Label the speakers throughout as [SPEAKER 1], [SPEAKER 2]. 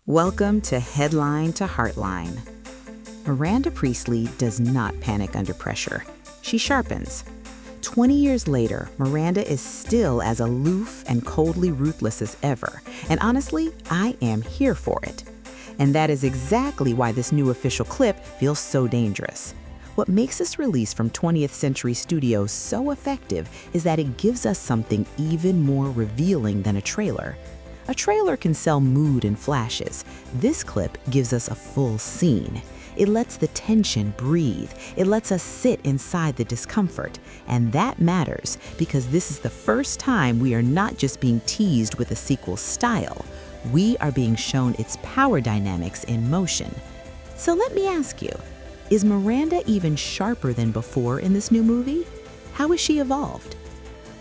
[SPEAKER 1] Welcome to Headline to Heartline. Miranda Priestly does not panic under pressure. She sharpens. 20 years later, Miranda is still as aloof and coldly ruthless as ever. And honestly, I am here for it. And that is exactly why this new official clip feels so dangerous. What makes this release from 20th Century Studios so effective is that it gives us something even more revealing than a trailer. A trailer can sell mood and flashes. This clip gives us a full scene. It lets the tension breathe. It lets us sit inside the discomfort. And that matters because this is the first time we are not just being teased with a sequel's style. We are being shown its power dynamics in motion. So let me ask you, is Miranda even sharper than before in this new movie? How has she evolved?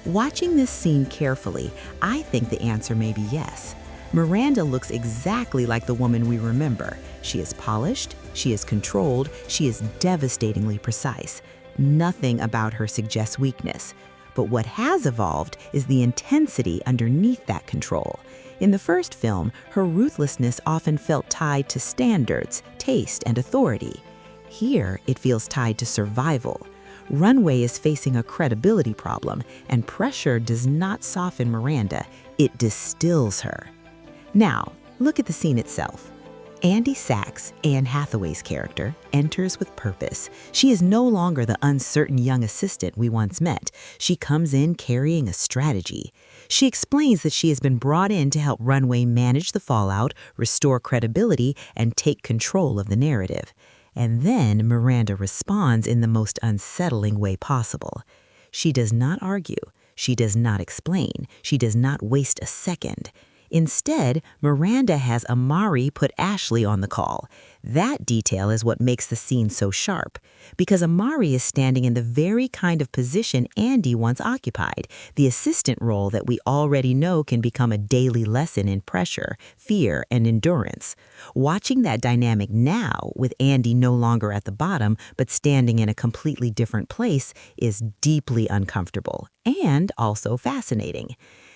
[SPEAKER 1] Watching this scene carefully, I think the answer may be yes. Miranda looks exactly like the woman we remember. She is polished, she is controlled, she is devastatingly precise. Nothing about her suggests weakness. But what has evolved is the intensity underneath that control. In the first film, her ruthlessness often felt tied to standards, taste, and authority. Here, it feels tied to survival. Runway is facing a credibility problem, and pressure does not soften Miranda, it distills her. Now, look at the scene itself. Sachs, Anne Hathaway's character, enters with purpose. She is no longer the uncertain young assistant we once met. She comes in carrying a strategy. She explains that she has been brought in to help Runway manage the fallout, restore credibility, and take control of the narrative. And then Miranda responds in the most unsettling way possible. She does not argue. She does not explain. She does not waste a second. Instead, Miranda has Amari put Ashley on the call. That detail is what makes the scene so sharp, because Amari is standing in the very kind of position Andy once occupied, the assistant role that we already know can become a daily lesson in pressure, fear, and endurance. Watching that dynamic now, with Andy no longer at the bottom but standing in a completely different place, is deeply uncomfortable and also fascinating.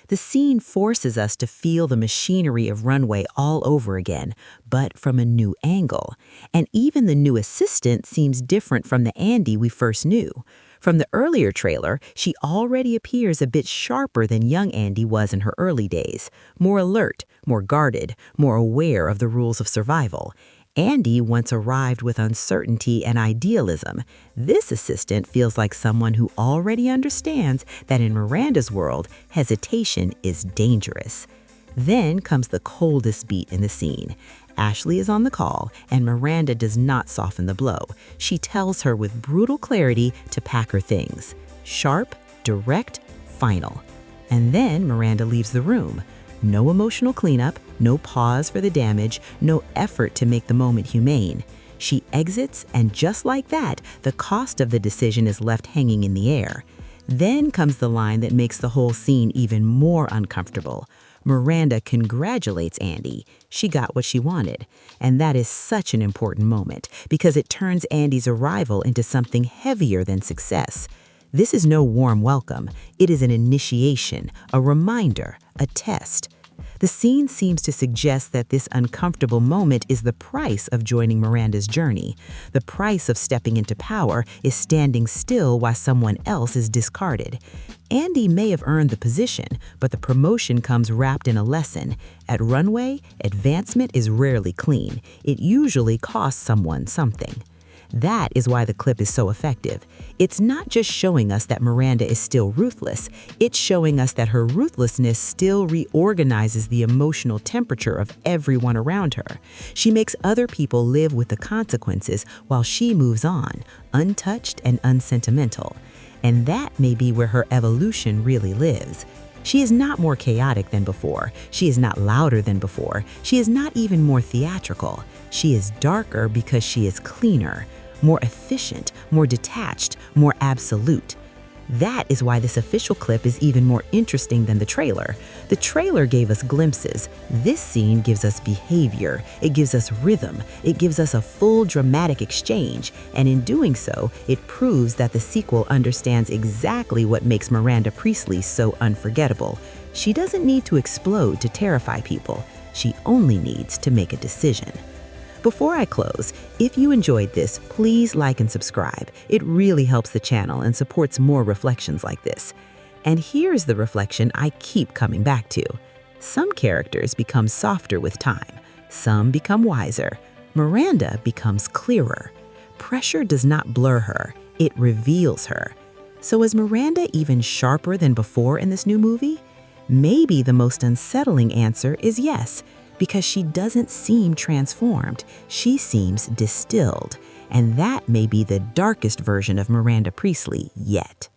[SPEAKER 1] The scene forces us to feel the machinery of Runway all over again, but from a new angle. And even the new assistant seems different from the Andy we first knew. From the earlier trailer, she already appears a bit sharper than young Andy was in her early days, more alert, more guarded, more aware of the rules of survival. Andy once arrived with uncertainty and idealism. This assistant feels like someone who already understands that in Miranda's world, hesitation is dangerous. Then comes the coldest beat in the scene. Ashley is on the call, and Miranda does not soften the blow. She tells her with brutal clarity to pack her things. Sharp, direct, final. And then Miranda leaves the room. No emotional cleanup, no pause for the damage, no effort to make the moment humane. She exits, and just like that, the cost of the decision is left hanging in the air. Then comes the line that makes the whole scene even more uncomfortable. Miranda congratulates Andy. She got what she wanted. And that is such an important moment, because it turns Andy's arrival into something heavier than success. This is no warm welcome. It is an initiation, a reminder, a test. The scene seems to suggest that this uncomfortable moment is the price of joining Miranda's journey. The price of stepping into power is standing still while someone else is discarded. Andy may have earned the position, but the promotion comes wrapped in a lesson. At Runway, advancement is rarely clean. It usually costs someone something. That is why the clip is so effective. It's not just showing us that Miranda is still ruthless, it's showing us that her ruthlessness still reorganizes the emotional temperature of everyone around her. She makes other people live with the consequences while she moves on, untouched and unsentimental. And that may be where her evolution really lives. She is not more chaotic than before. She is not louder than before. She is not even more theatrical. She is darker because she is cleaner, more efficient, more detached, more absolute. That is why this official clip is even more interesting than the trailer. The trailer gave us glimpses. This scene gives us behavior. It gives us rhythm. It gives us a full dramatic exchange. And in doing so, it proves that the sequel understands exactly what makes Miranda Priestly so unforgettable. She doesn't need to explode to terrify people. She only needs to make a decision. Before I close, if you enjoyed this, please like and subscribe. It really helps the channel and supports more reflections like this. And here's the reflection I keep coming back to. Some characters become softer with time. Some become wiser. Miranda becomes clearer. Pressure does not blur her, it reveals her. So is Miranda even sharper than before in this new movie? Maybe the most unsettling answer is yes, because she doesn't seem transformed. She seems distilled. And that may be the darkest version of Miranda Priestly yet.